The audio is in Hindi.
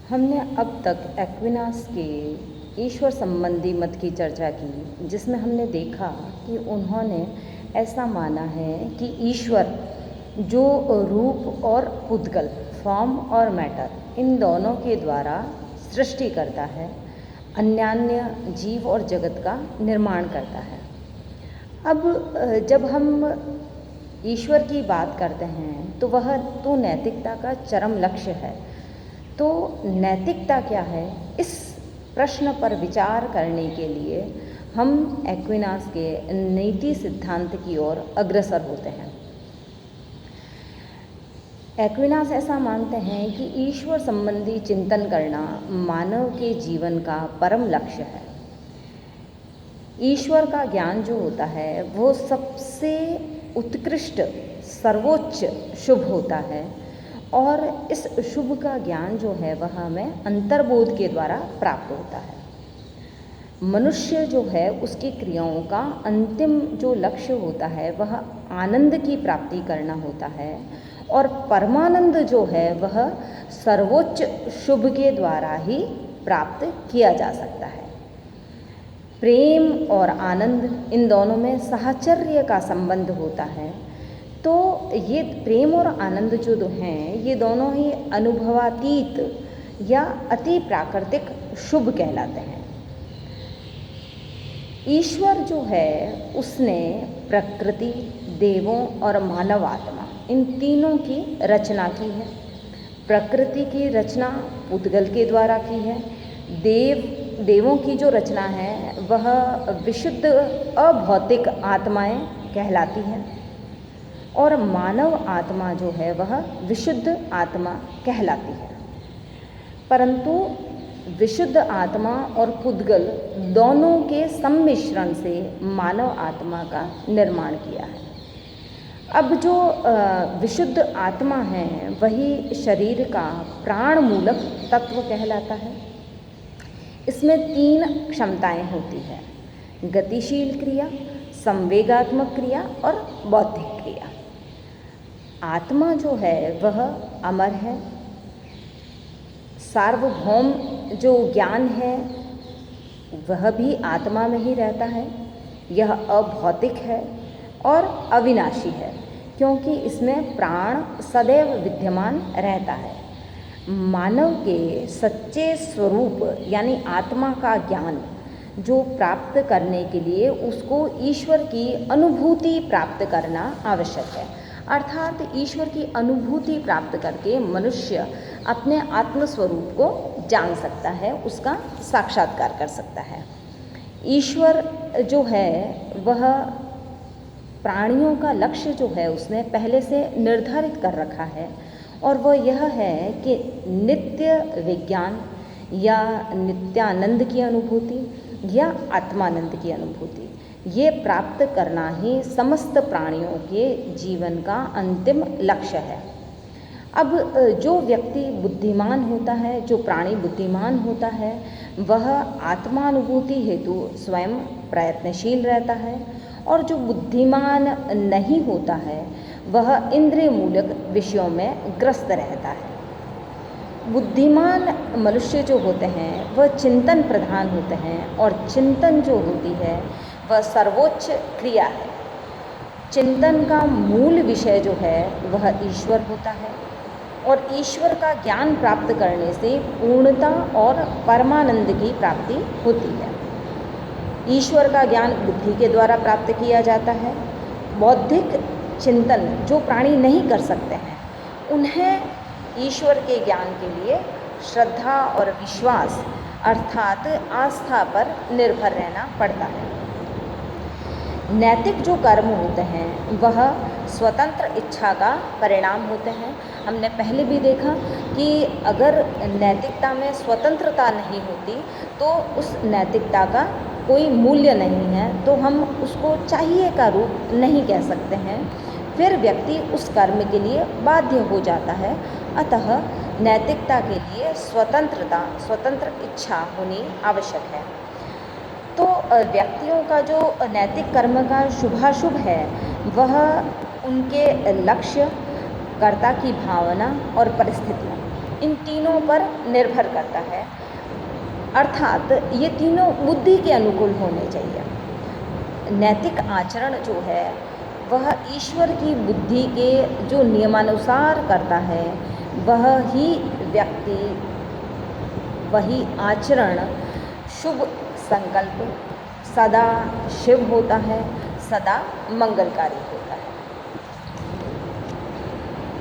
हमने अब तक एक्विनास के ईश्वर संबंधी मत की चर्चा की, जिसमें हमने देखा कि उन्होंने ऐसा माना है कि ईश्वर जो रूप और पुद्गल, फॉर्म और मैटर, इन दोनों के द्वारा सृष्टि करता है, अन्यान्य जीव और जगत का निर्माण करता है। अब जब हम ईश्वर की बात करते हैं तो वह तो नैतिकता का चरम लक्ष्य है। तो नैतिकता क्या है, इस प्रश्न पर विचार करने के लिए हम एक्विनास के नीति सिद्धांत की ओर अग्रसर होते हैं। एक्विनास ऐसा मानते हैं कि ईश्वर संबंधी चिंतन करना मानव के जीवन का परम लक्ष्य है। ईश्वर का ज्ञान जो होता है वो सबसे उत्कृष्ट, सर्वोच्च शुभ होता है, और इस शुभ का ज्ञान जो है वह हमें अंतर्बोध के द्वारा प्राप्त होता है। मनुष्य जो है उसकी क्रियाओं का अंतिम जो लक्ष्य होता है वह आनंद की प्राप्ति करना होता है, और परमानंद जो है वह सर्वोच्च शुभ के द्वारा ही प्राप्त किया जा सकता है। प्रेम और आनंद, इन दोनों में साहचर्य का संबंध होता है। तो ये प्रेम और आनंद जो हैं ये दोनों ही अनुभवातीत या अति प्राकृतिक शुभ कहलाते हैं। ईश्वर जो है उसने प्रकृति, देवों और मानव आत्मा, इन तीनों की रचना की है। प्रकृति की रचना पुद्गल के द्वारा की है। देवों की जो रचना है वह विशुद्ध अभौतिक आत्माएं कहलाती हैं, और मानव आत्मा जो है वह विशुद्ध आत्मा कहलाती है। परंतु विशुद्ध आत्मा और पुद्गल दोनों के सम्मिश्रण से मानव आत्मा का निर्माण किया है। अब जो विशुद्ध आत्मा है वही शरीर का प्राण मूलक तत्व कहलाता है। इसमें 3 क्षमताएं होती है: गतिशील क्रिया, संवेगात्मक क्रिया और बौद्धिक क्रिया। आत्मा जो है वह अमर है। सार्वभौम जो ज्ञान है वह भी आत्मा में ही रहता है। यह अभौतिक है और अविनाशी है, क्योंकि इसमें प्राण सदैव विद्यमान रहता है। मानव के सच्चे स्वरूप यानी आत्मा का ज्ञान जो प्राप्त करने के लिए उसको ईश्वर की अनुभूति प्राप्त करना आवश्यक है। अर्थात ईश्वर की अनुभूति प्राप्त करके मनुष्य अपने आत्मस्वरूप को जान सकता है, उसका साक्षात्कार कर सकता है। ईश्वर जो है वह प्राणियों का लक्ष्य जो है उसने पहले से निर्धारित कर रखा है, और वह यह है कि नित्य विज्ञान या नित्यानंद की अनुभूति या आत्मानंद की अनुभूति, ये प्राप्त करना ही समस्त प्राणियों के जीवन का अंतिम लक्ष्य है। अब जो व्यक्ति बुद्धिमान होता है, जो प्राणी बुद्धिमान होता है, वह आत्मानुभूति हेतु स्वयं प्रयत्नशील रहता है, और जो बुद्धिमान नहीं होता है वह इंद्रिय मूलक विषयों में ग्रस्त रहता है। बुद्धिमान मनुष्य जो होते हैं वह चिंतन प्रधान होते हैं, और चिंतन जो होती है वह सर्वोच्च क्रिया है। चिंतन का मूल विषय जो है वह ईश्वर होता है, और ईश्वर का ज्ञान प्राप्त करने से पूर्णता और परमानंद की प्राप्ति होती है। ईश्वर का ज्ञान बुद्धि के द्वारा प्राप्त किया जाता है। बौद्धिक चिंतन जो प्राणी नहीं कर सकते हैं, उन्हें ईश्वर के ज्ञान के लिए श्रद्धा और विश्वास अर्थात आस्था पर निर्भर रहना पड़ता है। नैतिक जो कर्म होते हैं वह स्वतंत्र इच्छा का परिणाम होते हैं। हमने पहले भी देखा कि अगर नैतिकता में स्वतंत्रता नहीं होती तो उस नैतिकता का कोई मूल्य नहीं है, तो हम उसको चाहिए का रूप नहीं कह सकते हैं। फिर व्यक्ति उस कर्म के लिए बाध्य हो जाता है। अतः नैतिकता के लिए स्वतंत्र इच्छा होनी आवश्यक है। तो व्यक्तियों का जो नैतिक कर्म का शुभाशुभ है वह उनके लक्ष्य, कर्ता की भावना और परिस्थितियाँ, इन तीनों पर निर्भर करता है, अर्थात ये तीनों बुद्धि के अनुकूल होने चाहिए। नैतिक आचरण जो है वह ईश्वर की बुद्धि के जो नियमानुसार करता है वह ही व्यक्ति, वही आचरण शुभ संकल्प, सदा शिव होता है, सदा मंगलकारी होता है।